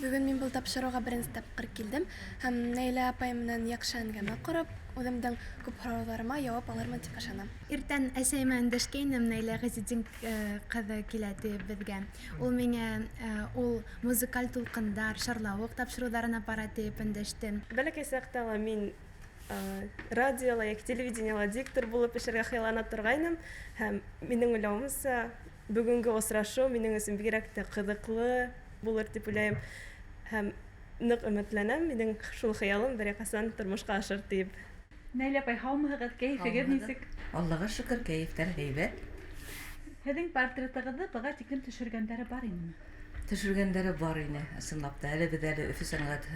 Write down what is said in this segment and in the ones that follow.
Бүген мин был тапшыруга беренче тапкыр килдем һәм Нәйлә апай менән яхшы әңгәмә корып, үземнең күп һорауларыма җавап алырмын дип ышанам. Иртән әсәйемә эндәшкәйнем, Нәйлә Газизин кызы килә дип безгә. Ул миңа ул музыкаль тулкындар, шарлавык тапшыруларына бара дип эндәште. Бәләкәй сактагы мин радиола, як телевидениела диктор булып эшләргә хыяллана торгайным һәм минең уйлавымча бүгенге очрашу минең өчен бигрәк тә кызыклы булыр дип уйлыйм һәм нык өметләнәм, минең шул хыялым беркайчан тормышка ашыр дип. Нәйлә апай, һаумыгыз, кәефегез нисек? Аллага шөкер, кәефтәр һәйбәт. Һеҙҙең портретығыҙҙы быға тиклем төшөргәндәре бар инеме? Төшөргәндәре бар ине, ысынлап та. Әле беҙ әле Өфө сәнғәт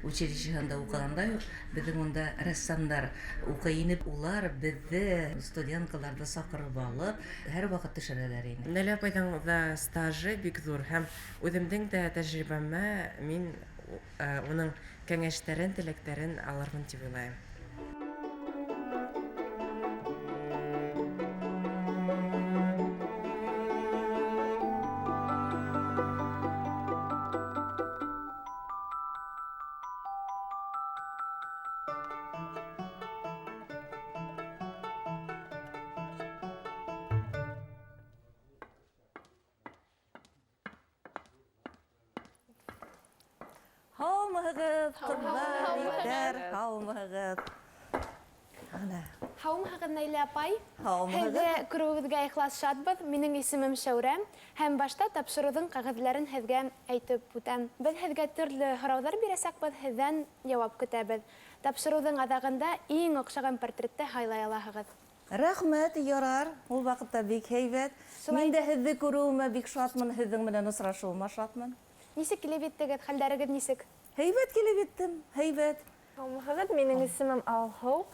училищеһында уҡығанда беҙҙең унда рәссамдар уҡый ине. Улар беҙҙе студенткаларҙы саҡырып алып, һәр ваҡыт төшөрәләр ине. Нәлә апайҙың да стажы бик ҙур һәм үҙемдең дә тәжрибәмә мин уның кәңәштәрен, теләктәрен алырмын тип уйлайым. Һаумыһығыҙ, ҡыҙҙар, егеттәр, һаумыһығыҙ. Ана. Һаумыһығыҙ, Нәйлә апай. Һаумыһығыҙ. Һеҙҙе күреүегеҙгә ихлас шатбыҙ. Минең исемем Шәүрә һәм башта тапшырыуҙың ҡағыҙҙарын һеҙгә әйтеп үтәм. Беҙ һеҙгә төрлө һорауҙар бирәсәкбеҙ, һеҙҙән яуап көтәбеҙ. Тапшырыуҙың аҙағында иң оҡшаған портретты һайлай алаһығыҙ. Рәхмәт, ярар. Ул ваҡытта бик һәйбәт. Мин дә һеҙҙе күреүемә бик шатмын, һеҙҙең менән осрашыуыма шатмын. Нисек килеп иттегеҙ, хәлдәрегеҙ нисек? Һәйбәт килеп еттем, һәйбәт. Һаумыһығыҙ, минең исемем Алһыу.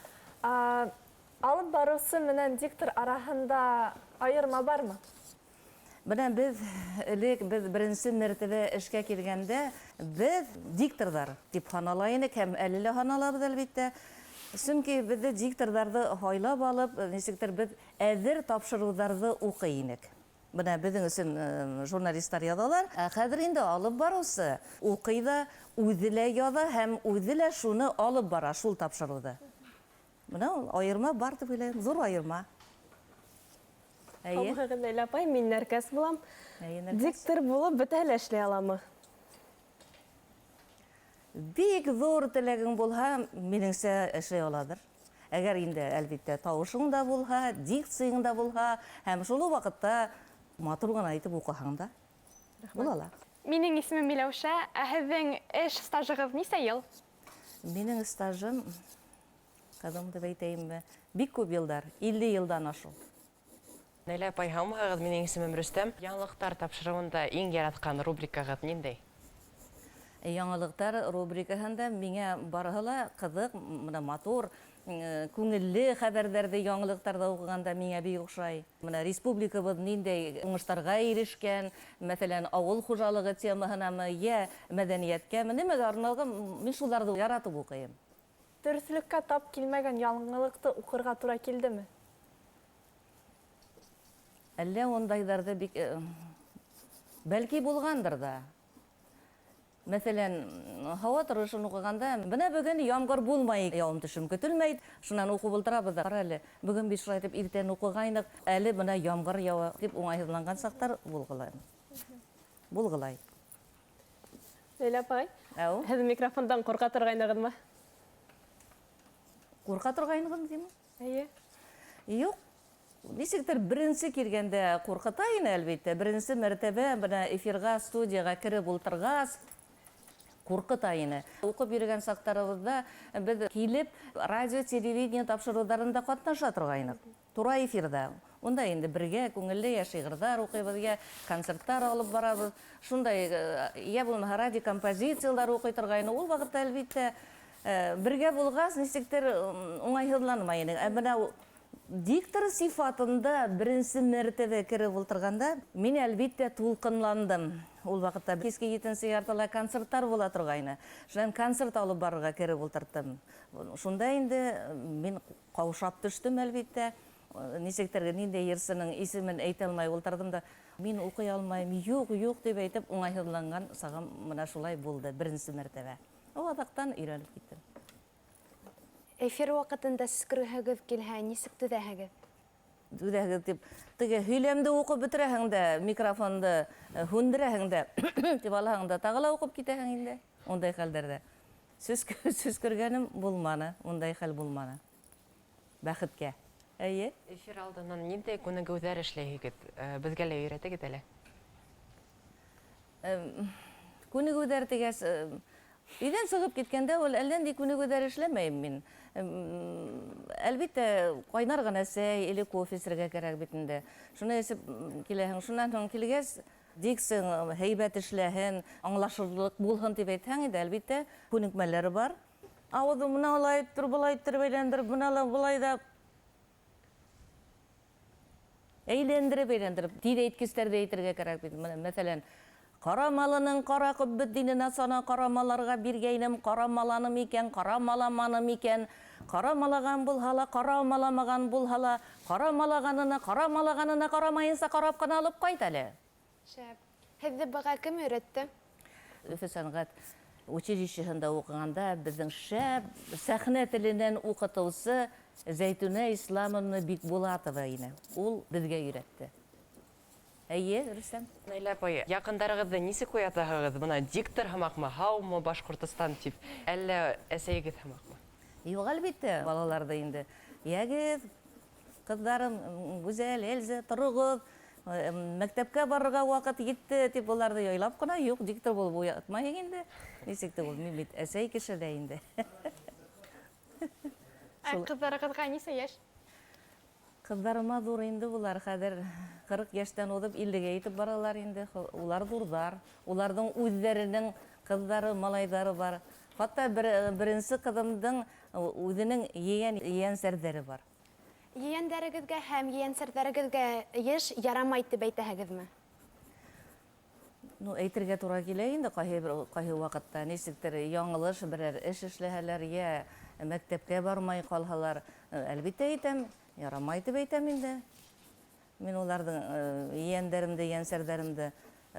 Алып барыусы менән диктор араһында айырма бармы? Бына беҙ беренсе мәртәбә эшкә килгәндә беҙ дикторҙар дип һаналай инек һәм әле лә һаналабыҙ әлбиттә. Сөнки беҙҙе дикторҙарҙы һайлап алып, нисектер беҙ әҙер тапшырыуҙарҙы уҡый инек. Бына беҙҙең өсөн журналистар яҙалар. Хәҙер инде алып барыусы уҡый ҙа, үҙе лә яҙа һәм үҙе лә шуны алып бара, шул тапшырыуҙы. Бына айырма бар дип уйлайым, ҙур айырма. Һаумыһығыҙ, Нәйлә апай, мин нәркәс булам. Нәркәс. Диктор булып бөтә лә эшләй аламы? Бик ҙур теләгең булһа, минеңсә эшләй аладыр. Әгәр инде, әлбиттә, тауышың да булһа, дикцияң да булһа, һәм шул ваҡытта матур гына итеп уҡыһаң да була. Минең исемем Миләүшә, ә һеҙҙең эш стажығыҙ нисә йыл? Минең стажым, ҡыҙым дип әйтәйемме, бик күп йылдар, 50 йылдан ашу. Нәлә апай, һаумыһығыҙ, минең исемем Рөстәм. Яңылыҡтар тапшырыуында иң яратҡан рубрикағыҙ ниндәй? Яңылыҡтар рубрикаһында миңә барыһы ла ҡыҙыҡ, матур, күңелле хәбәрҙәрҙе яңылыҡтарҙа уҡығанда миңә бик оҡшай. Республикабыҙ ниндәй уңыштарға ирешкән, мәҫәлән, ауыл хужалығы темаһынамы, йә мәҙәниәткәме, нимәгә арналған, мин шуларҙы яратып уҡыйым. Дөрөҫлөккә тап килмәгән яңылыҡты уҡырға тура килдеме? Әллә ундайҙарҙы бик бәлки булғандыр да. Мәҫәлән, һауа торошон уҡығанда, бына бөгөн ямғыр булмай, яуым-төшөм көтөлмәй, шунан уҡып ултырабыҙ да. Әле бөгөн бит шулай итеп иртән уҡығайныҡ, әле бына ямғыр яуа дип уңайһыҙланған саҡтар булғылай. Нәйлә апай, Әү, һеҙ микрофондан ҡурҡа торғайнығыҙмы? ҡурҡа торғайнығыҙ тиме? Эйе. Юҡ. Нисектер беренсе килгәндә ҡурҡыта ине, әлбиттә. Беренсе мәртәбә бына эфирға, студияға киреп ултырғас, ҡурҡыта ине. Уҡып йөрөгән саҡтарыбыҙҙа беҙ килеп радио, телевидение тапшырыуҙарында ҡатнаша торғайныҡ. Тура эфирҙа. Унда инде бергә күңелле шиғырҙар уҡыйбыҙ, йә концерттар алып барабыҙ. Шундай, йә булмаһа радиокомпозициялар уҡый торғайны. Ул ваҡытта, әлбиттә, бергә булғас, нисектер уңайһыҙланмай ине. Бына диктор сифатында беренсе мәртәбә киреп ултырғанда, мин әлбиттә тулҡынландым. Ул ваҡытта киске 7-нче яртыла концерттар була торғайны. Шунан концерт алып барырға киреп ултырттым. Шунда инде мин ҡаушап төштөм, әлбиттә. Нисектер ниндәй йырсының исемен әйтә алмай ултырдым да, Мин укый алмайм, юк дип әйтеп уңайһыҙланган сағым мына шулай булды беренсе мәртәбә. О аҙаҡтан өйрәнеп киттем. Эфир ваҡытында сөскөрөһөгөҙ килһә, нисек төҙәһегеҙ? Үҙәгеҙ тип, теге һөйләмде уҡып бөтөрәһең дә, микрофонды һүндерәһең дә, тип алаһың да, тағы ла уҡып китәһең инде. Ундай хәлдәрҙә. Сөскөргәнем булманы, ундай хәл булманы. Бәхеткә. Әйе? Эфир алдынан ниндәй күнегеүҙәр эшләйһегеҙ? Беҙгә лә өйрәтегеҙ әле. Күнегеүҙәр тигәс, өйҙән сығып киткәндә ул әллә нинди күнегеүҙәр эшләмәйем мин. Әлбиттә, ҡайнар ғына сәй, или кофе эсергә кәрәк бит инде. Шуны эсеп киләһең, шунан һуң килгәс, диксың, һәйбәт эшләһен, аңлашырлык булһын тип әйтһәң инде, әлбиттә, күнекмәләре бар. Ауыҙы бына улай иттер, былай иттер, бәйләндереп, бына ла былай да әйләндереп, тиҙ әйткестәрҙе әйтергә кәрәк бит. Мәҫәлән, ҡарамалының ҡара ҡөббөт диненә сана ҡарамаларға биргәйнем, ҡарамаланым икән, ҡарамаламаным икән, ҡарамалаған булһа ла, ҡарамаламаған булһа ла, ҡарамалағанына ҡарамайынса ҡарап ҡына алып ҡайт әле. Шәп. Һеҙҙе быға кем өйрәтте? Өфө сәнғәт училищеһында уҡығанда беҙҙең шәп сәхнә теленән уҡытыусы Зәйтүнә Исламовна Бикбулатова ине. Ул беҙгә өйрәтте. Әйе, Рөстәм? Наилә апай, яҡындарығыҙҙы нисек уятаһығыҙ? Бына диктор һымаҡмы, һаумы, Башҡортостан тип, әллә әсәйегеҙ һымаҡмы? Юҡ, әлбиттә, балаларҙы инде. Йәгеҙ, ҡыҙҙарым, Гүзәл, Эльза, тороғоҙ, мәктәпкә барырға ваҡыт етте, тип уларҙы яйлап ҡына, юҡ, диктор булып уятмайһың инде. Нисек тә ул, мин бит әсәй кеше дә инде. Ҡыҙҙарығыҙға нисә йәш? Ҡыҙҙарыма ҙур инде улар, хәҙер 40 йәштән уҙып 50-гә етеп баралар инде. Улар ҙурҙар. Уларҙың үҙҙәренең ҡыҙҙары, малайҙары бар. Хатта беренсе ҡыҙымдың үҙенең ейәнсәрҙәре бар. Ейәндәрегеҙгә һәм ейәнсәрҙәрегеҙгә йыш ярамай тип әйтәһегеҙме? Әйтергә тура килә инде ҡайһы ваҡытта. Нисектер яңылыш берәр эш эшләһәләр, йә мәктәпкә бармай ҡалһалар, әлбиттә әйтәм, ярамай тип әйтәм инде. Мин уларҙың ейәндәремде, ейәнсәрҙәремде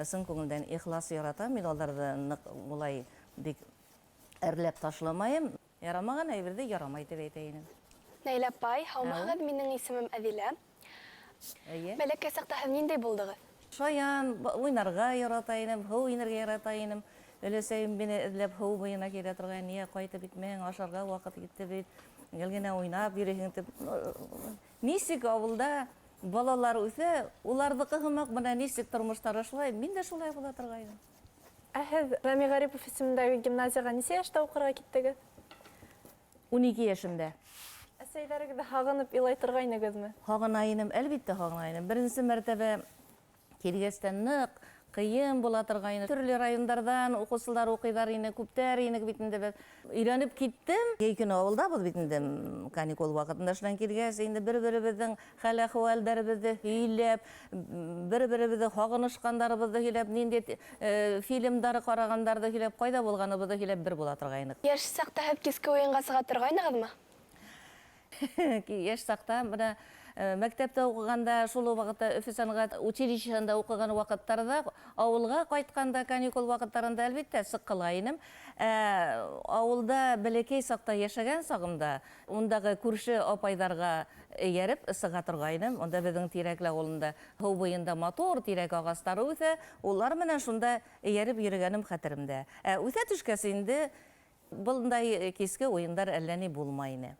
ысын күңелдән ихлас яратам. Мин уларҙы улай бик әрләп ташламайым. Ярамаған әйберҙе ярамай тип әйтә инем. Наилә апай, һаумыһығыҙ, минең исемем Әҙилә. Әйе. Бәләкәй саҡта һеҙ ниндәй булдығыҙ? Шаян, уйнарға ярата инем, һыу инергә ярата инем. Өләсәйем мине эҙләп һыу буйына килә торған, ниә ҡайтып китмәйһең, ашарға ваҡыт китте бит, гел генә уйнап йөрөйһөң тип. Нисек ауылда балалар үҫә, уларҙыҡы һымаҡ бына нисек тормоштары шулай, мин дә шулай була торғайным. Ә һеҙ Рами Ғарипов исемендәге гимназияға нисә йәштә уҡырға киттегеҙ? 12 йәшемдә. Әсәйҙәрегеҙҙе һағынып илай торғайнығыҙмы? Һағынайным, әлбиттә һағынайным. Беренсе мәртәбә килгәстән ныҡ, ҡыйын була торғайны. Төрлө райондарҙан уҡыусылар уҡыйҙар ине, күптәр инек бит инде. Өйрәнеп киттем. Йәй көнө ауылдабыҙ бит инде, каникул ваҡытында. Шунан килгәс, инде бер-беребеҙҙең хәл-әхүәлдәребеҙҙе һөйләп, бер-беребеҙҙе һағынышҡандарыбыҙҙы һөйләп, ниндәй фильмдар ҡарағандарҙы һөйләп, ҡайҙа булғаныбыҙҙы һөйләп бер була торғайныҡ. Йәш саҡта һеҙ киске уйынға сыға торғайнығыҙмы? Йәш саҡта, бына мәктәптә уҡығанда, шул ваҡытта Өфө сәнғәт училищеһында уҡыған ваҡыттарҙа, ауылға ҡайтҡанда, каникул ваҡыттарында әлбиттә сыҡҡыла инем. Ауылда бәләкәй саҡта йәшәгән сағымда, ундағы күрше апайҙарға эйәреп сыға торғайным. Унда беҙҙең Тирәкле ауылында һыу буйында матур тирәк ағастары үҫә. Улар менән шунда эйәреп йөрөгәнем хәтеремдә. Үҫә төшкәс инде, бындай киске уйындар әллә ни булмай ине.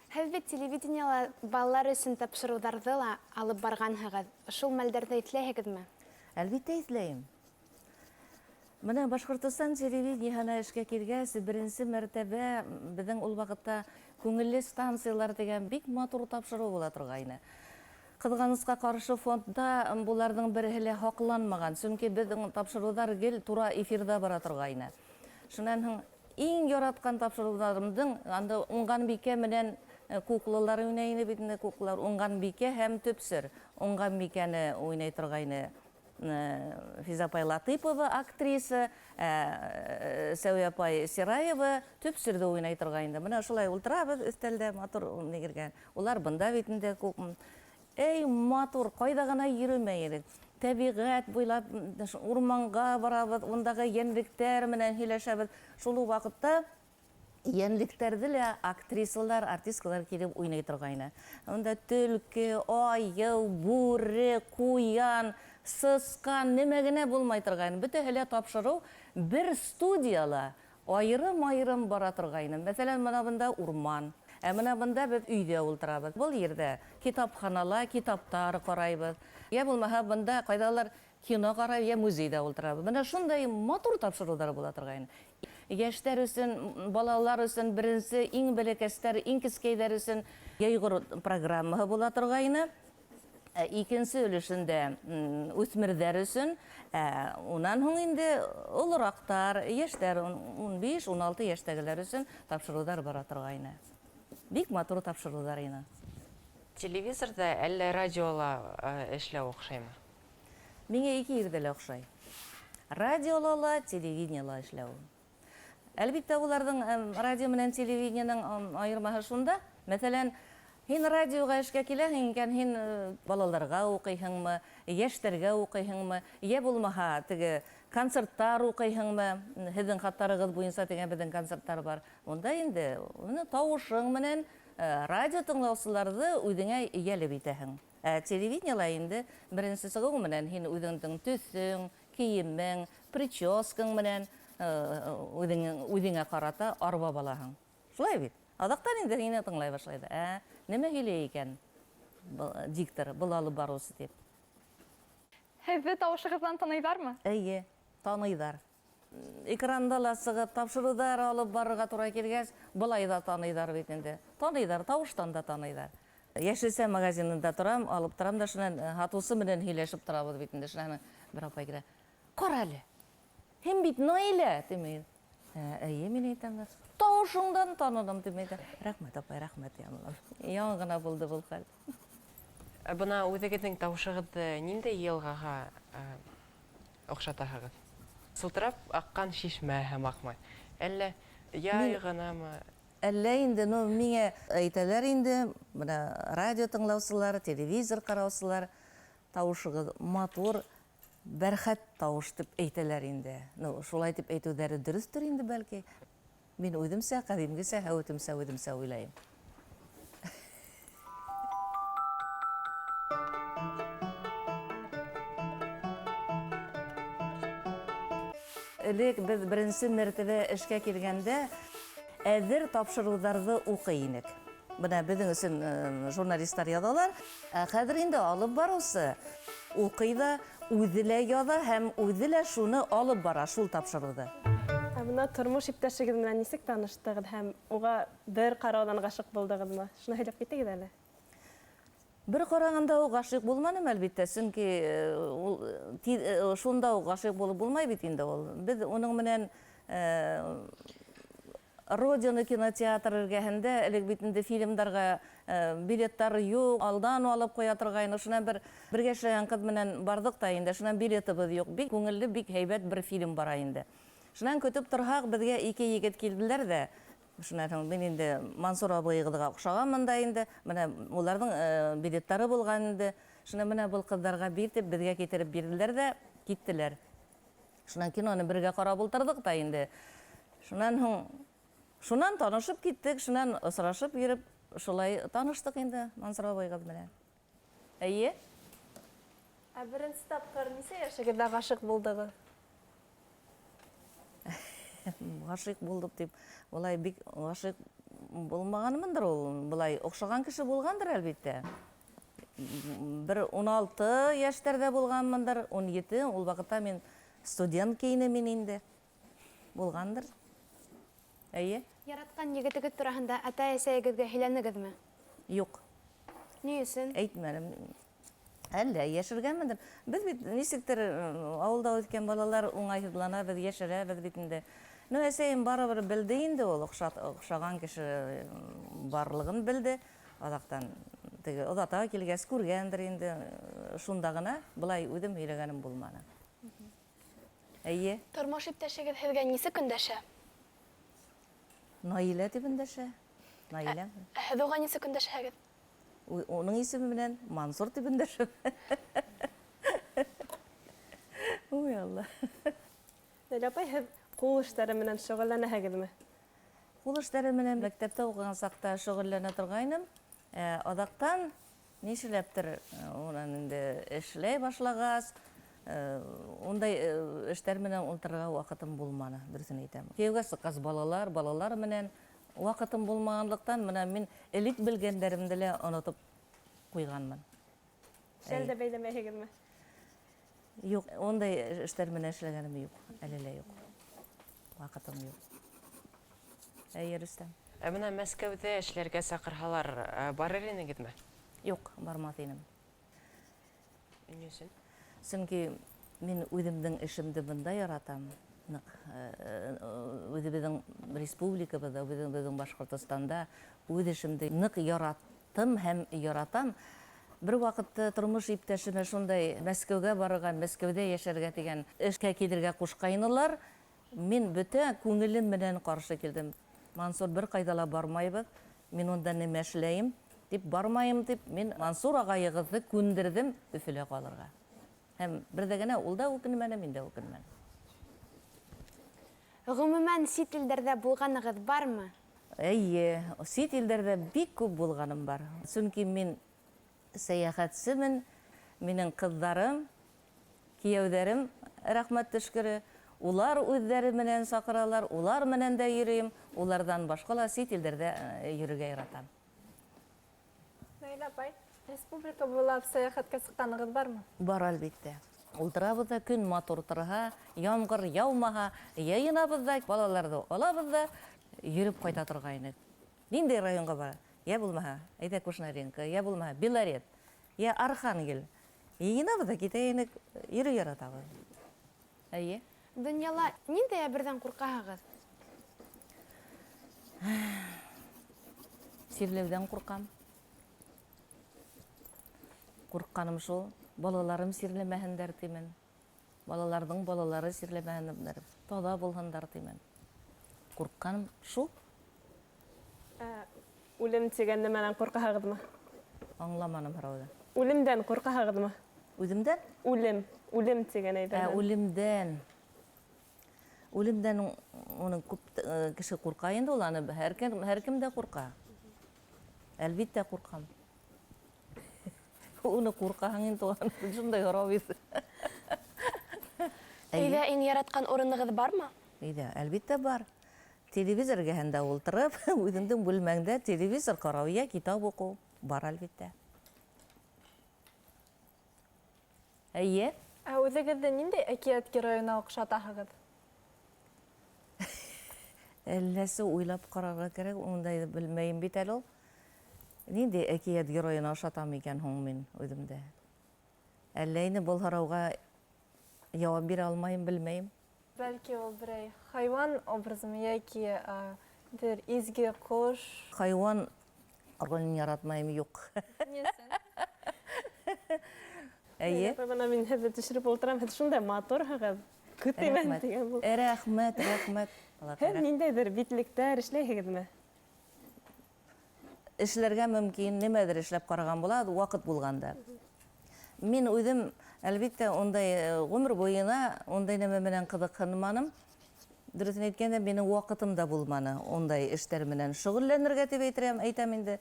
Һеҙ бит телевидениела балалар өсөн тапшырыуҙарҙы ла алып барғанһығыҙ. Шул мәлдәрҙә иҫләйһегеҙме? Әлбиттә иҫләйем. Менә Башҡортостан телевидениеһына эшкә килгәс, беренсе мәртәбә беҙҙең ул ваҡытта күңелле станциялар дигән бик матур тапшырыу була торғайны. Ҡыҙғанысҡа ҡаршы фондта буларҙың береһе лә һаҡланмаған, сөнки беҙҙең тапшырыуҙар гел тура эфирҙа бара торғайны. Шунан һуң иң яратҡан тапшырыуҙарымдың анда уңған бикә менән куклалар уйнай ине бит инде, куклалар уңған бикә һәм төпсөр. Уңған бикәне уйнай торғайны Физапай Латыпова актриса, Сәүи апай Сираева төпсөрҙө уйнай торғайны. Менә шулай ултырабыҙ өҫтәлдә матур нигергән. Улар бында бит инде Эй, матур, кайда гына йөрмәйек. Табигать буйлап урманга барабыз, ондагы янлектәр менән һөйләшәбез. Шул ук вакытта янлектәрдә лә актрисалар, артисткалар килеп уйный торгайны. Онда төлке, аю, бүре, куян, сыскан, нимә генә булмай торгайны. Бөтәһе тапшыру бер студияла айрым-айрым бара торгайны. Мәсәлән, менә монда урман. Менә монда без өйдә ултырабыз. Бұл ердә китапханала, китаптар карайбыз. Я булмаһа монда кайдалар кино карай, я музейда ултырабыз. Менә шундай матур тапшырулар була торгайны. Яшьтәр өчен, балалар өчен беренче иң бәләкәчләр, иң кискәйләр өчен яйгыр программаһы була торгайны. Икенче өлешендә үсмерләр өчен, унан һуң инде олырактар, яшьтәр 15-16 яшьтәгеләр өчен тапшырулар бара торгайны. Бик матур тапшырулар ине. Телевизорда әллә радиола эшләү охшаймы? Миңа ике ердә лә охшай. Радиола, телевидениела эшләү. Әлбиттә, уларның радио менән телевидениеның айырмаһы шунда. Мәсәлән, һин радиога эшкә киләһең икән, һин балаларга укыйһыңмы, яшьтәргә укыйһыңмы, я булмаһа, теге концерттар укыйһыңмы, һеҙҙең хаттарығыҙ буйынса дигән беҙҙең концерттар бар. Унда инде тауышың менән радио тыңлаусыларҙы үҙеңә йәлеп итәһең. Телевидениела инде беренсе сығыу менән һин үҙеңдең төҫөң, кейемең, прическаң менән үҙеңә ҡарата арба балаһың. Шулай бит. Аҙаҡтан инде һине тыңлай башлайҙы. Нимә һөйләй икән диктор, был алып барыусы тип. Һеҙҙе тауышығыҙҙан таныйҙармы? Эйе, таныйҙар. Экранда ла сығып, тапшырыуҙар алып барырға тура килгәс, былай ҙа таныйҙар бит инде. Таныйҙар, тауыштан да таныйҙар. Йәшелсә магазинында торам, алып торам да шунан һатыусы менән һөйләшеп торабыҙ бит инде. Шунан бер апай килә. Ҡара әле. Һин бит Наилә, тимәй. Эйе, мин әйтәм. Тауышыңдан таныдым, тимәй. Рәхмәт, апай, рәхмәт, янлам. Яңы гына булды был хәл. Бына үҙегеҙҙең тауышығыҙҙы ниндәй йылғаға оҡшатаһығыҙ? Сылтырап аҡҡан шишмә һымаҡмы? Әллә яй ғынамы? Әллә инде, миңә әйтәләр инде, радио тыңлаусылар, телевизор ҡараусылар, тауышығыҙ матур, бәрхәт тауыш тип әйтәләр инде. Шулай тип әйтеүҙәре дөрөҫтөр инде бәлки. Мин үҙемсә, ҡәҙимгесә, һәүетемсә үҙемсә уйлайым. Элек беҙ беренсе мәртәбә эшкә килгәндә әҙер тапшырыуҙарҙы уҡый инек. Бына беҙҙең өсөн журналистар яҙалар. Хәҙер инде алып барыусы уҡый ҙа, үҙе лә яҙа һәм үҙе лә шуны алып бара, шул тапшырыуҙы. Бына тормош иптәшегеҙ менән нисек таныштығыҙ һәм уға бер ҡарауҙан ғашиҡ булдығыҙмы? Шуны һөйләп китегеҙ әле. Бер ҡарағанда уҡ ғашиҡ булманым, әлбиттә, сөнки шунда уҡ ғашиҡ булып булмай бит инде ул. Беҙ уның менән Родина кинотеатры эргәһендә элек бит инде фильмдарға билеттар юҡ, алдан алып ҡуя торғайны. Шунан бергә эшләгән ҡыҙ менән барҙыҡ та инде, шунан билетыбыҙ юҡ. Бик күңелле, бик һәйбәт бер фильм бара инде. Шунан көтөп торһаҡ, беҙгә ике егет килделәр ҙә. Шунан мин инде Мансур абыйығыҙға оҡшағанмын да инде. Менә уларҙың билеттары булған инде. Шунан менә был ҡыҙҙарға биртеп, беҙгә китереп бирҙеләр ҙә киттеләр. Шунан киноны бергә ҡарап ултырҙыҡ та инде. Шунан танышып киттек, шунан осрашып йөрөп, шулай таныштыҡ инде Мансур абыйығыҙ менән. Эйе? Беренсе тапҡыр нисә йәшегеҙҙә ғашиҡ булдығыҙ? Ғашиҡ булдыҡ тип, улай бик ғашиҡ булмағанмындыр ул. Былай оҡшаған кеше булғандыр, әлбиттә. Бер 16 йәштәрҙә булғанмындыр, 17, ул ваҡытта мин студент кейіне мин инде. Булғандыр. Әйе? Яратҡан егетегеҙ тураһында ата-әсәйегеҙгә һөйләнегеҙме? Юҡ. Ни өсөн? Әйтмәнем. Әллә йәшергәнмендер. Беҙ бит нисектер ауылда үҫкән балалар уңайһыҙланабыҙ, йәшерәбеҙ бит инде. Әсәйем барыбер белде инде ул, оҡшаған кеше барлығын белде. Аҙаҡтан оҙатаға килгәс күргәндер инде. Шунда ғына былай үҙем һөйләгәнем булманы. Әйе? Тормош иптәшегеҙ һеҙгә нисек өндәшә? Наилә тип өндәшә. Наилә. Һеҙ уға нисек өндәшәһегеҙ? Оның исеме менән Мансур дип өндәшәм. Ой, Алла. Нәйлә апай, һеҙ ҡул эштәре менән шөғөлләнәһегеҙме? Ҡул эштәре менән мәктәптә уҡыған саҡта шөғөлләнә торғайным. Аҙаҡтан нишләптер унан инде эшләй башлағас, ундай эштәр менән ултырырға ваҡытым булманы, дөрөҫөн әйтәм. Кейәүгә сыҡҡас балалар менән ваҡытым булмағанлыҡтан, менә мин элек белгәндәремде лә онотоп ҡуйғанмын. Шәл дә бәйләмәйһегеҙме? Юҡ, ондай эштәр менән эшләгәнем юҡ, әле лә юҡ. Ваҡытым юҡ. Әйе, Рөстәм? Менә Мәскәүҙә эшләргә саҡырһалар, барыр инегеҙме? Юҡ, бармаҫ инем. Ни өсөн? Сөнки мин үҙемдең эшемде бында яратам. Үҙебеҙҙең республикабыҙҙа, үҙебеҙҙең Башҡортостанда үҙ эшемде ныҡ яраттым һәм яратам. Бер ваҡытта тормош иптәшемә шундай Мәскәүгә барырға, Мәскәүҙә йәшәргә тигән эшкә килергә ҡушҡайнылар. Мин бөтә күңелем менән ҡаршы килдем. Мансур, бер ҡайҙа ла бармайбыҙ, мин унда нимә эшләйем, тип бармайым тип, мин Мансур ағайығыҙҙы күндерҙем Өфөлә ҡалырға. Һәм берҙә генә ул да үкенмәне, мин дә үкенмәнем. Ғөмүмән сит илдәрҙә булғанығыҙ бармы? Әйе, сит илдәрҙә бик күп булғаным бар. Сөнки мин сәйәхәтсемен, минең ҡыҙҙарым, кейәүҙәрем, рәхмәт төшкөрө, улар үҙҙәре менән саҡыралар, улар менән дә йөрөйөм, уларҙан башҡа ла сит илдәрҙә йөрөргә яратам. Нәйлә апай, республика буйлап сәйәхәткә сыҡҡанығыҙ бармы? Бар, әлбиттә. Ултырабыҙ да, көн матур торһа, ямғыр яумаһа, йыйынабыҙ да, балаларҙы алабыҙ да, йөрөп ҡайта торғайныҡ. Ниндәй районға бара? Я булмаһа, әйҙә Кушнаренко, я булмаһа, Белорет, я Архангел. Йыйынабыҙ да, китәйенек, йөрөй яратабыҙ. Әйе. Донъяла ниндәй әберҙән ҡурҡаһығыҙ? Сирләүҙән ҡурҡам. Ҡурҡҡаным шул, балаларым сирләмәһендәр тимен. Балаларҙың балалары сирләмәһендәр, таҙа булһындар тимен. Ҡурҡҡаным шул. Үлем тигән нәмәнән ҡурҡаһығыҙмы? Аңламаным һорауҙы. Үлемдән ҡурҡаһығыҙмы? Үҙемдән? Үлем тигән әйҙән. Үлемдән. Үлемдән уны күп кеше ҡурҡа инде ул, аны һәр кем дә ҡурҡа. Әлбиттә ҡурҡам. Уны ҡурҡаһың инде, шундай һорау бит. Өйҙә иң яратҡан урынығыҙ бармы? Өйҙә, әлбиттә бар. Телевизор эргәһендә ултырып, үҙеңдең бүлмәңдә телевизор ҡарау, йә китап уҡыу бар, әлбиттә. Әйе. Ә үҙегеҙҙе ниндәй әкиәт геройына оҡшатаһығыҙ? Әлләсе уйлап ҡарарға кәрәк, ундайҙы белмәйем бит әле ул. Ниндәй әкиәт геройына оҡшатам икән һуң мин үҙемдә? Әллә инде был һорауға яуап бирә алмайым, белмәйем. Бәлки ул берәй хайван образымы йәки изге ҡош. Хайван ролен яратмайым, юҡ. Әйе. Бына мин һеҙҙе төшөрөп ултырам, һеҙ шундай матурһығыҙ. Көтәймән тигән был. Рәхмәт, рәхмәт. Һеҙ ниндәйҙер битлектәр эшләйһегеҙме? Эшләргә мөмкин, нимәдер эшләп ҡараған була, ваҡыт булғанда. Мин үҙем, әлбиттә, ондай ғүмер буйына ондай нәмә менән ҡыҙыҡһынманым. Дөрөҫөн әйткәндә, минең ваҡытым да булманы ондай эштәр менән шөғөлләнергә тип әйтәм инде.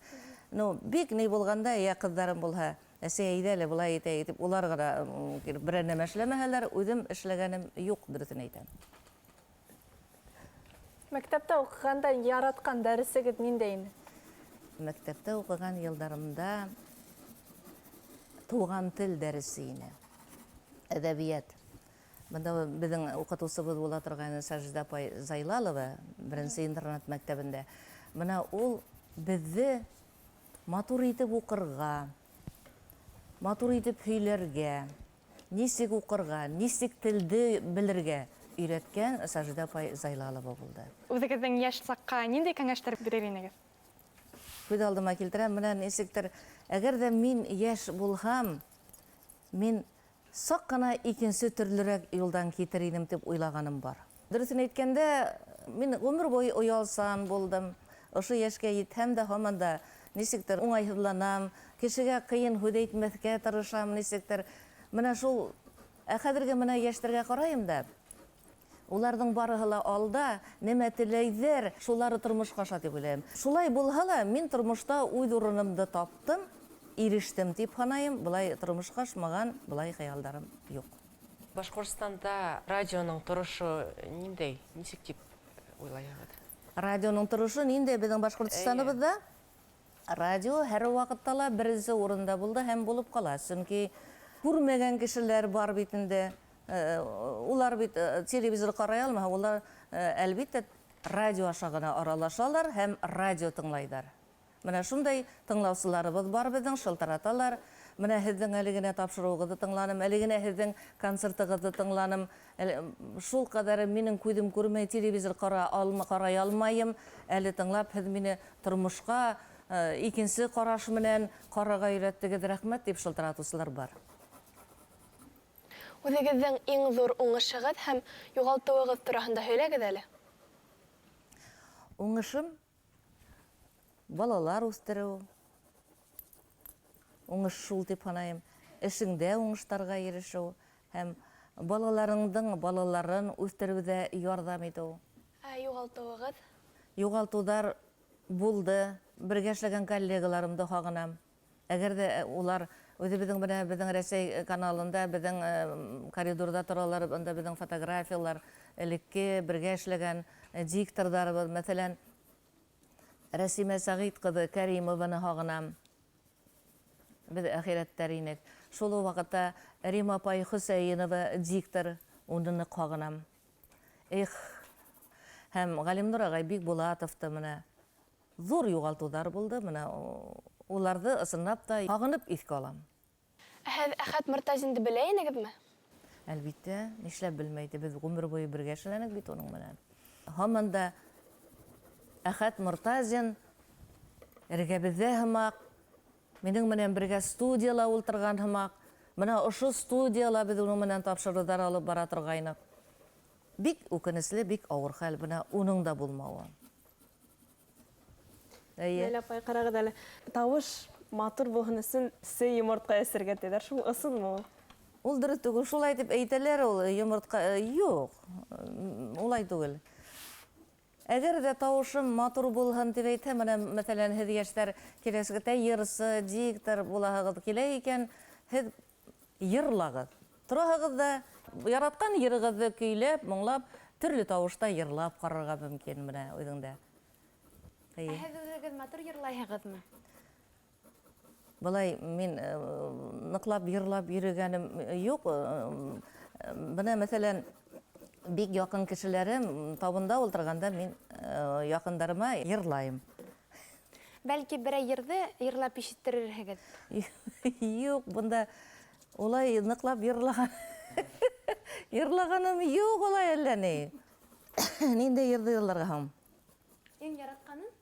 Бик ни булғанда, я ҡыҙҙарым булһа, әсәй әйҙә лә былай итеп, улар ғына берәр нәмә эшләмәһәләр, үҙем эшләгәнем юҡ, дөрөҫөн әйтәм. Мәктәптә уҡығанда яратҡан дәресегеҙ ниндәй ине? Мәктәптә уҡыған йылдарымда туған тел дәресе ине. Әҙәбиәт. Бында беҙҙең уҡытыусыбыҙ була торған Сажида апай Зайлалова, беренсе интернат мәктәбендә. Бына ул беҙҙе матур итеп уҡырға, матур итеп һөйләргә, нисек уҡырға, нисек телде белергә өйрәткән Сажида апай Зайлалова булды. Үҙегеҙҙең йәш саҡҡа ниндәй кәңәштәр бирер инегеҙ? Күҙ алдыма килтерәм, менә нисектер, әгәр дә мин йәш булһам, мин саҡ ҡына икенсе төрлөрәк юлдан китер инем тип уйлағаным бар. Дөрөҫөн әйткәндә, мин ғүмер буйы оялсан булдым. Ошо йәшкә етһәм дә, һаман да нисектер уңайһыҙланам, кешегә кыйын һүҙ әйтмәҫкә тырышам, нисектер. Менә шул хәҙерге менә йәштәргә ҡарайым да, уларҙың барыһы ла алда, нәмә теләйҙәр, шулары тормошҡа аша дип уйлайым. Шулай булһа ла, мин тормошта үҙ урынымды таптым, ирештем дип һанайым. Былай тормошҡа ашмаған, былай хыялдарым юҡ. Башҡортостанда радионың торошы ниндәй, нисек дип уйлайһығыҙ? Радионың торошы ниндәй беҙҙең Башҡортостаныбыҙҙа? Радио һәр ваҡытта ла беренсе урында булды һәм булып ҡала. Сөнки күрмәгән кешеләр бар бит инде. Улар бит телевизор ҡарай алмаһа, улар әлбиттә радио аша ғына аралашалар һәм радио тыңлайҙар. Менә шундай тыңлаусыларыбыҙ бар беҙҙең, шылтыраталар. Менә һеҙҙең әле генә тапшырыуығыҙҙы тыңланым, әле генә һеҙҙең концертығыҙҙы тыңланым. Шул ҡәҙәр минең күҙем күрмәй, телевизор ҡарай алмайым. Әле тыңлап, һеҙ мине тормошҡа икенсе ҡараш менән ҡарарға өйрәттегеҙ, рәхмәт дип шылтыратыусылар бар. Үҙегеҙҙең иң ҙур уңышығыҙ һәм юғалтыуығыҙ тураһында һөйләгеҙ әле. Уңышым балалар үҫтереү. Уңыш шул дип һанайым. Эшеңдә уңыштарға ирешеү һәм балаларын үҫтереүҙә ярҙам итеү. Юғалтыуығыҙ? Юғалтыуҙар булды. Бергә эшләгән коллегаларымды һағынам. Әгәр дә улар үҙебеҙҙең менә беҙҙең Рәсәй каналында, беҙҙең коридорда торалар, бында беҙҙең фотографиялар, элекке бергә эшләгән дикторҙарыбыҙ, мәҫәлән, Рәсимә Сәғит ҡыҙы Кәримованы һағынам. Беҙ әхирәттәр инек. Шул ваҡытта Рима апай Хөсәйенова диктор, уны ныҡ һағынам. Һәм Ғалимнур ағай Бикбулатовты менә ҙур юғалтыуҙар булды. Менә уларҙы ысынлап та һағынып иҫкә алам. Һеҙ Әхәт Мортазинды белә инегеҙме? Әлбиттә, нишләп белмәйҙе, беҙ ғүмер буйы бергә эшләнек бит уның менән. Һаман да Әхәт Мортазин эргәбеҙҙә һымаҡ, минең менән бергә студияла ултырған һымаҡ, менә ошо студияла беҙ уның менән тапшырыуҙар алып бара торғайныҡ. Бик үкенесле, бик ауыр хәл, бына уның да булмауы. Ләйлә апай, ҡарағыҙ әле. Тауыш матур булһын өсөн сей йомортҡа эсергә тиҙәр. Шул ысынмы ул? Ул дөрөҫ түгел, шулай дип әйтәләр, ул йомортҡа юҡ, улай түгел. Әгәр ҙә тауышым матур булһын тип әйтһә, менә мәҫәлән, һеҙ йәштәр киләсәктә йырсы, диктор булаһығыҙ килә икән, һеҙ йырлағыҙ. Тораһығыҙ да яратҡан йырығыҙҙы көйләп, моңлап, төрлө тауышта йырлап ҡарарға мөмкин менә үҙеңдә. Һеҙ үҙегеҙ матур йырлайһығыҙмы? Былай мин ныҡлап йырлап йөрөгәнем юҡ. Бына мәҫәлән, бик яҡын кешеләрем табында ултырғанда мин яҡындарыма йырлайым. Бәлки берәй йырҙы йырлап ишеттерерһегеҙ? Юҡ, бында улай ныҡлап йырлағаным юҡ, улай әллә ни. Ниндәй йырҙы йырларға һуң? Иң яратҡаның?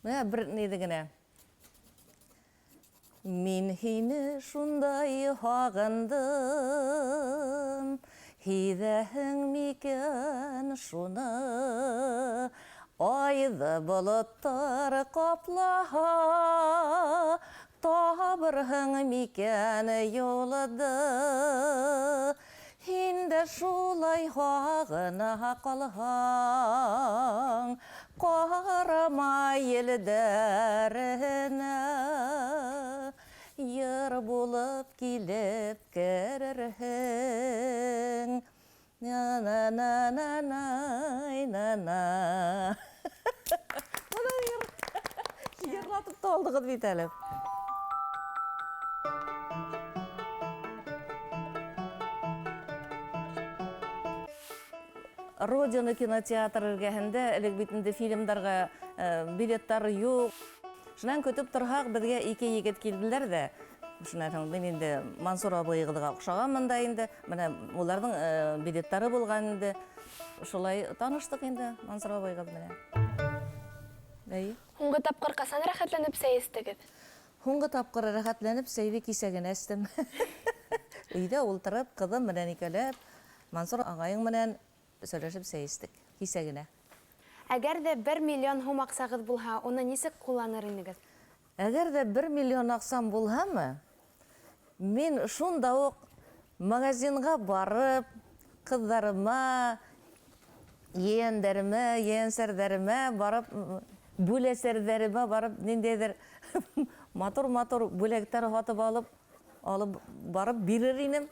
Менә бер ниҙе генә. Мин һине шундай һағындым, һиҙәһең микән шуны, айҙы болоттар ҡаплаһа, табырһың микән юлды, һин дә шулай һағына ҡалһаң, ҡарама елдәренә, йыр булып килеп керерһең. На-на-на-на-на-на. Йырлатып та алдығыҙ бит әле. Родина кинотеатр эргәһендә элек бит инде фильмдарға билеттар юҡ. Шунан көтөп торһаҡ, беҙгә ике егет килделәр дә. Шунан һуң мин инде Мансур абыйығыҙға оҡшағанмын да инде. Менә уларҙың билеттары булған инде. Шулай таныштыҡ инде Мансур абыйығыҙ менән. Һуңғы тапҡыр ҡасан рәхәтләнеп сәй эстегеҙ? Һуңғы тапҡыр рәхәтләнеп сәйҙе кисәгенә эстем. Өйҙә ултырып, ҡыҙым менән икәләп, Мансур ағайың менән сөйләшеп сәй эстек кисәгенә. Әгәр ҙә 1 миллион һум аҡсағыҙ булһа, уны нисек ҡулланыр инегеҙ? Әгәр дә 1 миллион аксам булһамы, мин шунда ук магазинга барып, кыздарыма, yeğenlerime, yeğensердәремә барып, бүләсәрдәремә барып, ниндәйдер матур бүләктәр һатып алып барып бирер инем.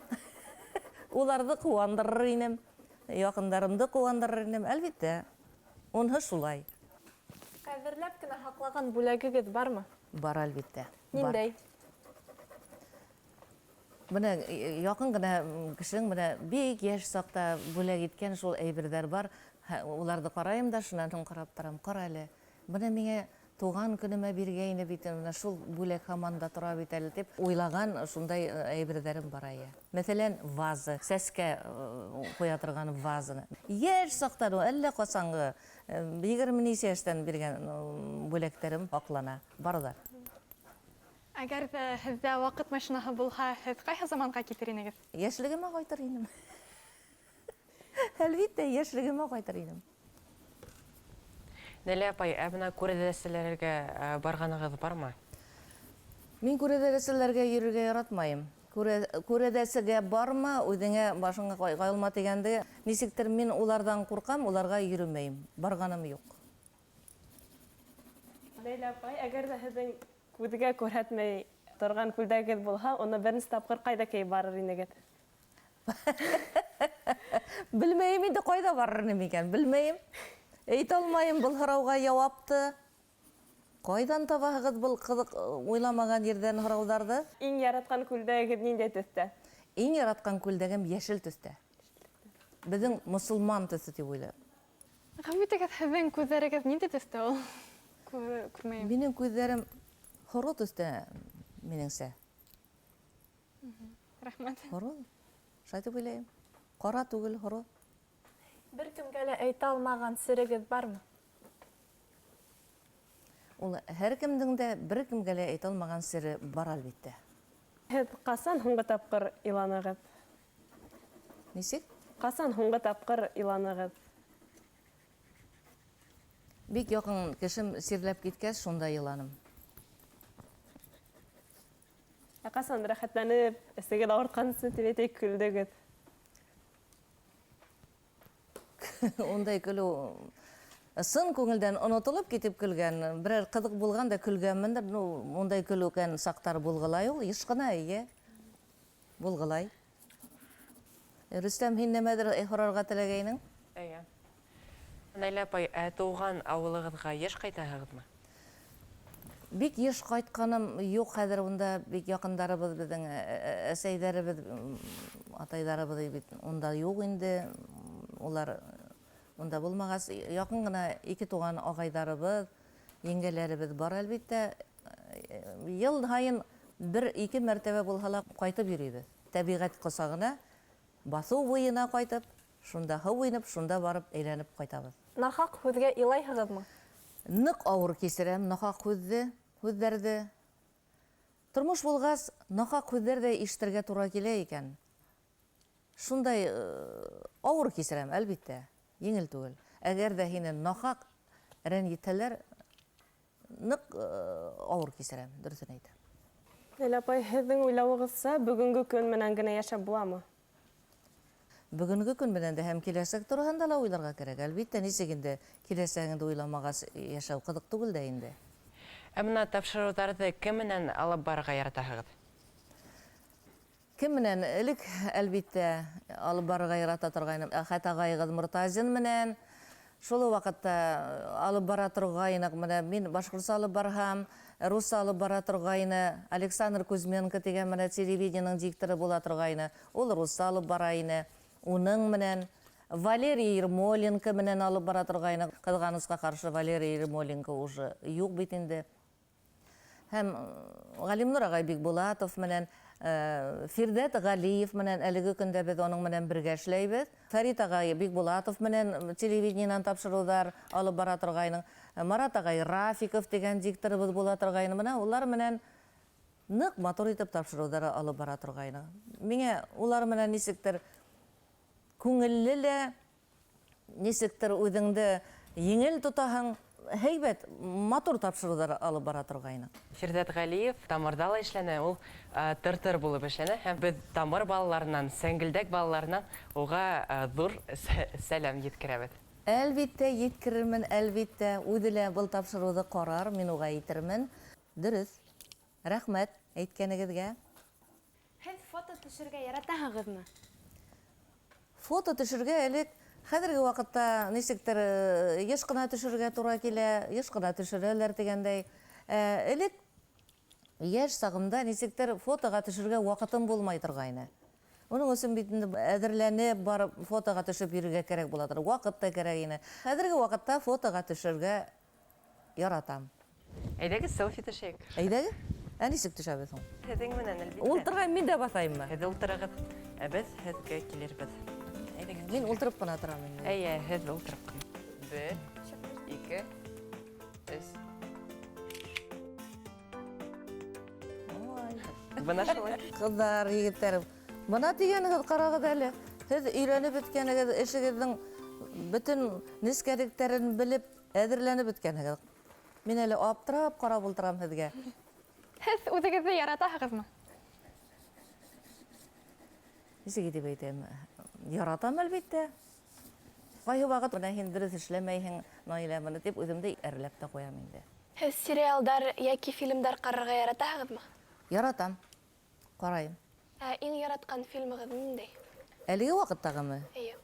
Уларҙы куандырыр инем, яҡындарымды куандырыр инем, әлбиттә. Унһы шулай. Ҡәҙерләп кенә һаҡлаған бүләгегеҙ бармы? Бар, әлбиттә. Ниндәй? Менә яҡын гына кешең менә бик йәш саҡта бүләк иткән шул әйберҙәр бар. Уларҙы ҡарайым да, шунан һуң ҡарап торам. Ҡара әле, бына миңә туған көнөмә биргәйне бит, менә шул бүләк һаман да тора бит әле дип уйлаған шундай әйберҙәрем бар ая. Мәҫәлән, ваза, сәскә ҡуя торған вазаны. Йәш саҡтан, әллә ҡасанғы 20 нисә йәштән биргән бүләктәрем һаҡлана, барҙар. Әгәр ҙә һеҙҙә ваҡыт машинаһы булһа, һеҙ ҡайһы заманға китер инегеҙ? Йәшлегемә ҡайтыр инем. Әлбиттә, йәшлегемә ҡайтыр инем. Нәлә апай, бына күрәҙәселәргә барғанығыҙ бармы? Мин күрәҙәселәргә йөрөргә яратмайым. Күрәҙәсегә барма, үҙеңә башыңа ҡайылма тигәнде. Нисектер мин уларҙан ҡурҡам, уларға йөрөмәйем. Барғаным юҡ. Ләйлә апай, әгәр ҙә һеҙҙең күҙгә күрһәтмәй торған күлдәгегеҙ булһа, уны беренсе тапҡыр ҡайҙа кейеп барыр инегеҙ? Белмәйем инде ҡайҙа барыр инем икән, белмәйем. Әйтә алмайым был һорауға яуапты. Ҡайҙан табаһығыҙ был ҡыҙыҡ уйламаған ерҙән һорауҙарҙы? Иң яратҡан күлдәгегеҙ ниндәй төҫтә? Иң яратҡан күлдәгем йәшел төҫтә. Беҙҙең мосолман төҫө тип уйлайым. Ғәфү итегеҙ, һеҙҙең күҙҙәрегеҙ ниндәй төҫтә ул? Күрмәйем. Минең күҙҙәрем һоро төҫтә, минеңсә. Рәхмәт. Һоро, шулай тип уйлайым. Ҡара түгел, һоро. Бер кемгә лә әйтә алмаған серегеҙ бармы? Ул һәр кемдең дә бер кемгә лә әйтә алмаған сере бар, әлбиттә. Һеҙ ҡасан һуңғы тапҡыр иланығыҙ? Нисек? Ҡасан һуңғы тапҡыр иланығыҙ? Бик яҡын кешем сирләп киткәс, шунда йыланым. Ҡасан рәхәтләнеп, эсегеҙ ауыртҡансы тип әйтәйек, көлдөгөҙ? Ондай көлөү сын күңелдән онотолоп китеп көлгән, берәр ҡыҙыҡ булған да көлгәнмендер, ондай көлөүгән саҡтар булғылай ул, йыш ҡына, эйе, булғылай. Рөстәм, һин нәмәдер һорарға теләгәйнең? Әйе. Нәлә апай, тыуған ауылығыҙға йыш ҡайтаһығыҙмы? Бик йыш ҡайтҡаным юҡ хәҙер, унда бик яҡындарыбыҙ, беҙҙең әсәйҙәребеҙ, атайҙарыбыҙ бит унда юҡ инде. Улар унда булмағас, яҡын ғына 2 туған ағайҙарыбыҙ, еңгәләребеҙ бар, әлбиттә. Йыл һайын 1-2 мәртәбә булһа ла ҡайтып йөрөйбөҙ. Тәбиғәт ҡосағына, баҫыу буйына ҡайтып, шунда һыу инеп, шунда барып әйләнеп ҡайтабыҙ. Нахаҡ һүҙгә илайһығыҙмы? Ныҡ ауыр кисерәм, нахаҡ һүҙҙәрҙе. Тормош булғас, нахаҡ һүҙҙәр ҙә ишетергә тура килә икән. Шундай ауыр кисерәм, әлбиттә, еңел түгел. Әгәр ҙә һине нахаҡ рәнйетһәләр, ныҡ ауыр кисерәм, дөрөҫөн әйтәм. Ләйлә апай, һеҙҙең уйлауығыҙса, бөгөнгө көн менән генә йәшәп буламы? Бөгөнгө көн менән дә һәм киләсәк тураһында ла уйларға кәрәк. Әлбиттә, нисек инде киләсәгеңде уйламағас йәшәү ҡыҙыҡ түгел дә инде. Бына тапшырыуҙарҙы кем менән алып барырға яратаһығыҙ? Кем менән? Элек, әлбиттә, алып барырға ярата торғайным. Әхәт ағайығыҙ Мортазин менән. Шул ваҡытта алып бара торғайныҡ. Менә мин башҡортса алып барһам, русса алып бара торғайны. Александр Кузьменко тигән менә телевидениеның дикторы була торғайны. Ул русса алып бара ине. Уның менән Валерий Ермоленко менән алып бара торғайны. Ҡыҙғанысҡа ҡаршы Валерий Ермоленко уже юҡ бит инде. Һәм Ғалимнур ағай Бикбулатов менән, Фирдәт Ғалиев менән әлеге көндә беҙ оның менән бергә эшләйбеҙ. Фәрит ағай Бикбулатов менән телевидениенан тапшырыуҙар алып бара торғайның. Марат ағай Рафиков дигән дикторыбыҙ була торғайны. Менә улар менән ныҡ матур итеп тапшырыуҙары алып бара торғайны. Миңә улар менән нисектер күңелле лә, нисектер үҙеңде еңел тотаһың, һәйбәт, матур тапшырыулар алып бара торгайны. Фирдәт Галиев тамырда ла эшләнә, ул тыр-тыр булып эшләнә һәм без тамыр балаларынан, сәңгелдәк балаларынан уга зур сәлам җиткерәбез. Әлбиттә, еткерермен, әлбиттә. Үзе лә был тапшыруды карар, мин уга әйтермен. Дөрес. Рәхмәт әйткәнегезгә. Һез фото төшергә яратаһығыҙмы? Фото төшөргә элек хәзерге вакытта нисектер еш кына төшөргә туры килә, еш кына төшерәләр дигәндәй. Элек яшь сагымда нисектер фотога төшөргә вакытым булмай торгайны. Уның өчен бит әзерләнеп барып фотога төшеп йөрергә кирәк була торды. Вакыт та кирәк ине. Хәзерге вакытта фотога төшергә яратам. Әйдәгез селфи төшәйек. Әйдәгез? Нисек төшәбез һуң? Һеҙҙең менән әлбиттә. Ултырган мин дә баҫайыммы? Һеҙ ултырығыҙ, без һеҙгә килербеҙ. Әйдәгез. Мин ултырып кына торам инде. Әйе, һеҙ ултырып ҡына. 1, 2, 3. Бына шулай. Кыздар, егеттәр, бына дигәнегез карагыз әле. Һез өйрәнеп беткәнегез, эшегезнең бөтен нескәлектәрен белеп, әҙерләнеп беткәнегез. Мин әле аптырап карап ултырам һеҙгә. Һез үҙегеҙҙе яратаһығыҙмы? Нисек итеп әйтәм? Яратам, әлбиттә. Ҡайһы ваҡыт менә һин дөрөҫ эшләмәйһең, Наилә, быны тип үҙемде әрләп тә ҡуям инде. Һез сериалдар яки фильмдар ҡарарға яратаһығыҙмы? Яратам. Ҡарайым. Иң яратҡан фильмығыҙ ниндәй? Әлеге ваҡыттағымы? Эйе.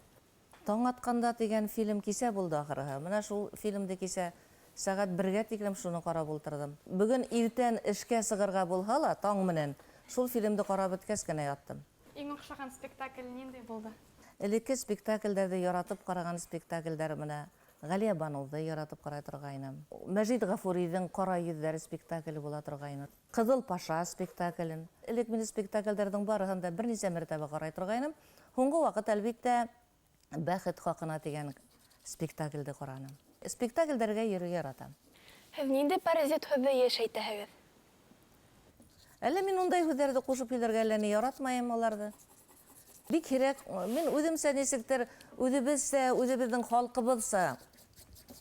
Таң атҡанда тигән фильм кисә булды ахырыһы. Менә шул фильмды кисә сәғәт 1-гә тиклем шуны ҡарап ултырҙым. Бөгөн иртән эшкә сығырға булһа ла, таң менән, шул фильмды ҡарап бөткәс кенә яттым. Иң оҡшаған спектакль ниндәй булды? Элекке спектакльдәрҙе яратып ҡараған спектакльдәр менә Ғәлиә Баныуҙы яратып ҡарай торғайным. Мәжит Ғафурийҙың «Ҡара йөҙҙәр» спектакле була торғайны. «Ҡыҙыл Паша» спектаклен. Элек мин спектакльдәрҙең барыһын да бер нисә мәртәбә ҡарай торғайным. Һуңғы ваҡыт, әлбиттә, «Бәхет хаҡына» тигән спектаклде ҡараным. Спектакльдәргә йөрөй яратам. Һеҙ ниндәй паразит һүҙҙе йәшәйтәһегеҙ? Әллә мин ундай һүҙҙәрҙе ҡушып һөйләргә әллә ни яратмайым уларҙы. Бик һирәк, мин үҙемсә нисектер, үҙебеҙсә, үҙебеҙҙең халҡыбыҙса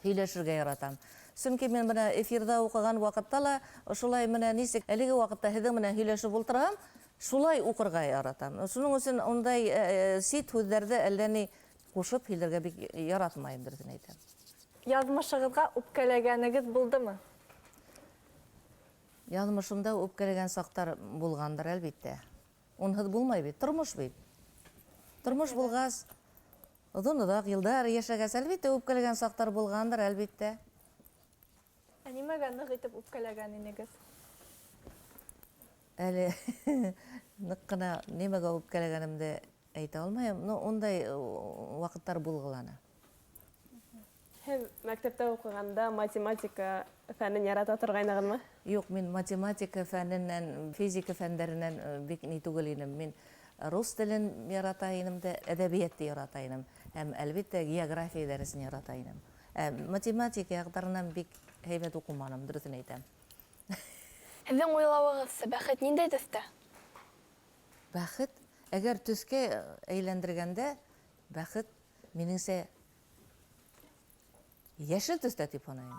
һөйләшергә яратам. Сөнки мен менә эфирҙа уҡыған ваҡытта ла шулай менә нисек әлеге ваҡытта һеҙҙең менән һөйләшеп ултырһам, шулай уҡырға яратам. Шуның өсөн ундай сит һүҙҙәрҙе әллә ни ҡушып һөйләргә бик яратмайым, дөрөҫөн әйтәм. Яҙмышығыҙға үпкәләгәнегеҙ булдымы? Яҙмышымда үпкәләгән саҡтар булғандыр, әлбиттә. Унһыҙ булмай бит, тормош бит. Тормош булғас, оҙон-оҙаҡ йылдар йәшәгәс, әлбиттә, үпкәләгән саҡтар булғандыр, әлбиттә. Нимәгә ныҡ итеп үпкәләгән инегеҙ? Әле ныҡ ҡына нимәгә үпкәләгәнемде әйтә алмайым, но ундай ваҡыттар булғыланы. Һеҙ мәктәптә уҡығанда математика фәнен ярата торғайнығыҙмы? Юҡ, мин математика фәненән, физика фәндәренән бик ни түгел инем. Мин рус телен ярата инем дә, әҙәбиәтте ярата инем. Һәм, әлбиттә, география дәресен ярата инем. Математика яҡтарынан бик һәйбәт уҡыманым, дөрөҫөн әйтәм. Һеҙҙең уйлауығыҙса, бәхет ниндәй төҫтә? Бәхет, әгәр төҫкә әйләндергәндә, бәхет минеңсә йәшел төҫтә тип һанайым.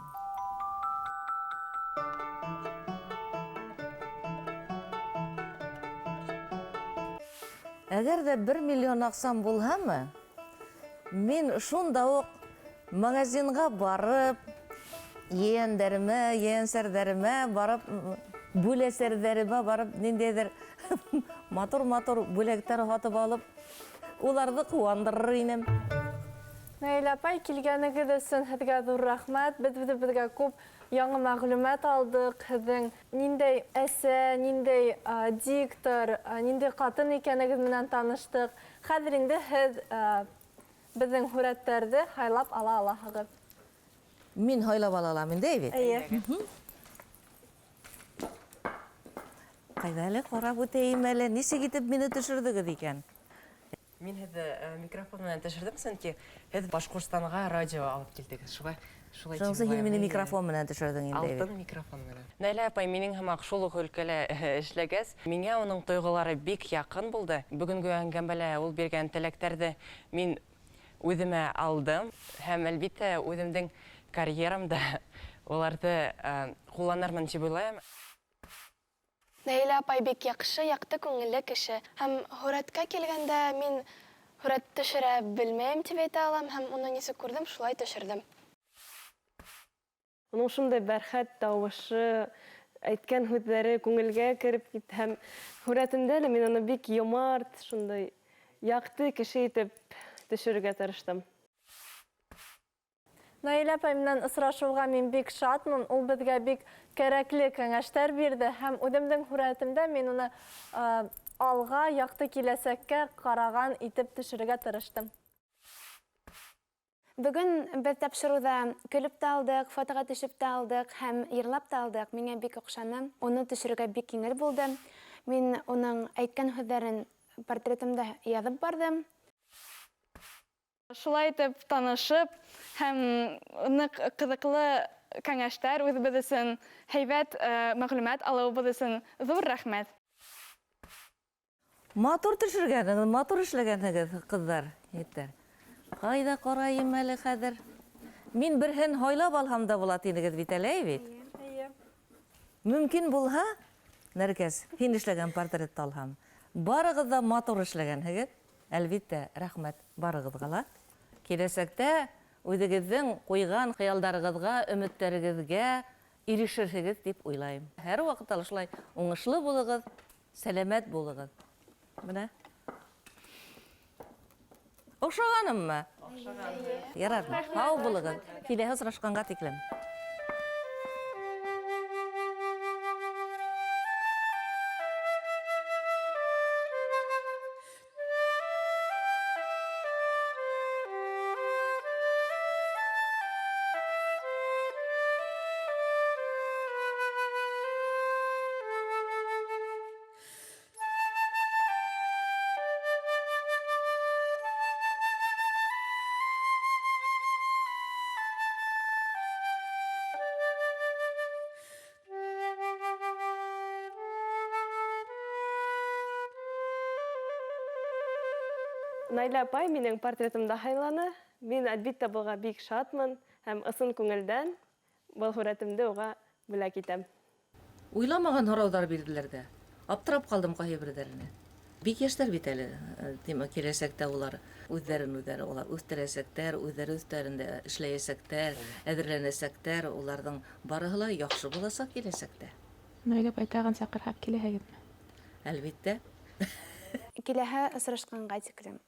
Әгәр дә 1 миллион аҡсам булһамы, мин шунда уҡ магазинға барып, ейәндәремә, ейәнсәрҙәремә барып, бүләсәрҙәремә барып, ниндәйҙер матур-матур бүләктәр һатып алып, уларҙы ҡыуандырыр инем. Наилә апай, килгәнегеҙ өсөн һеҙгә ҙур рәхмәт. Беҙгә күп яңы мәғлүмәт алдык. Һеҙҙең ниндәй әсә, ниндәй диктор, ниндәй ҡатын икәнегеҙ менән таныштыҡ. Хәҙер инде һеҙ беҙҙең һүрәттәрҙе һайлап ала алаһығыҙ. Мин һайлап ала алам инде бит. Эйе. Ҡайҙа әле ҡарап үтәйем әле, нисек итеп мине төшөрҙөгөҙ икән? Мин һеҙҙе микрофон менән төшөрҙөм, сөнки һеҙ Башҡортостанға радио алып килдегеҙ. Шулай Шунсы һин мине микрофон менән төшөрҙөң инде. Алтын микрофон менән. Наилә апай, минең һымаҡ шул уҡ өлкәлә эшләгәс, миңә уның тойғолары бик яҡын булды. Бөгөнгө әңгәмәлә ул биргән теләктәрҙе мин үҙемә алдым һәм, әлбиттә, үҙемдең карьерамда оларды кулланырмын дип уйлайм. Нәйлә апай бик яхшы, якты күңелле кеше. Һәм һүрәткә килгәндә мин һүрәт төшерә белмәйм дип әйтә алам һәм уны нисек күрдем, шулай төшердем. Оның шундай бәрхәт тавышы, әйткән һүзләре күңелгә кереп китте һәм һүрәтендә лә мин аны бик йомарт, шундай якты кеше итеп төшерергә тырыштым. Наилә апай менән осрашуга мин бик шатмын. Ул безгә бик кәрәкле кәңәштәр бирде һәм үҙемдең һүрәтемдә мин уны алға, яҡты киләсәккә ҡараған итеп төшөрөргә тырыштым. Бөгөн беҙ тапшырыуҙа көлөп тә алдык, фотоға төшөп тә алдык һәм йырлап та алдык. Миңә бик оҡшаны. Уны төшөрөргә бик еңел булды. Мин уның әйткән һүҙҙәрен портретымда яҙып бардым. Шулай итеп танышып, һәм ныҡ ҡыҙыҡлы кәңәштәр, үҙебеҙ өсөн һәйбәт мәғлүмәт алыуыбыҙ өсөн ҙур рәхмәт. Матур төшөргәнегеҙ, матур эшләгәнегеҙ, ҡыҙҙар, егеттәр. Ҡайҙа ҡарайым әле хәҙер? Мин берһен һайлап алһам да була тинегеҙ бит әле, бит? Мөмкин булһа, Нәркәс, һин эшләгән портретты алһам. Барығыҙ да матур эшләгәнһегеҙ. Әлбиттә, рәхмәт барығыҙға ла. Киләсәктә үҙегеҙҙең ҡуйған хыялдарығыҙға, өмөттәрегеҙгә ирешерһегеҙ дип уйлайым. Һәр ваҡытта шулай уңышлы булығыҙ, сәләмәт булығыҙ. Менә. Оҡшағаныммы? Ярар, һау булығыҙ. Киләһе осрашҡанға тиклем. Наилә апай минең портретымда һайланы. Мин әлбиттә булга бик шатмын һәм ысын күңелдән был һүрәтемде уға бүләк итәм. Уйламаған һорауҙар бирҙеләр дә. Аптырап ҡалдым ҡайһы берҙәренә. Бик йәштәр бит әле. Киләсәктә улар үҙҙәрен улар үҫтерәсәктәр, үҙҙәре өҫтәрендә эшләйәсәктәр, әҙерләнәсәктәр. Уларҙың барыһы ла яҡшы буласаҡ киләсәктә. Наилә апай, тағын саҡырһаҡ киләһегеҙме? Әлбиттә. Киләһе осрашҡанға тиклем.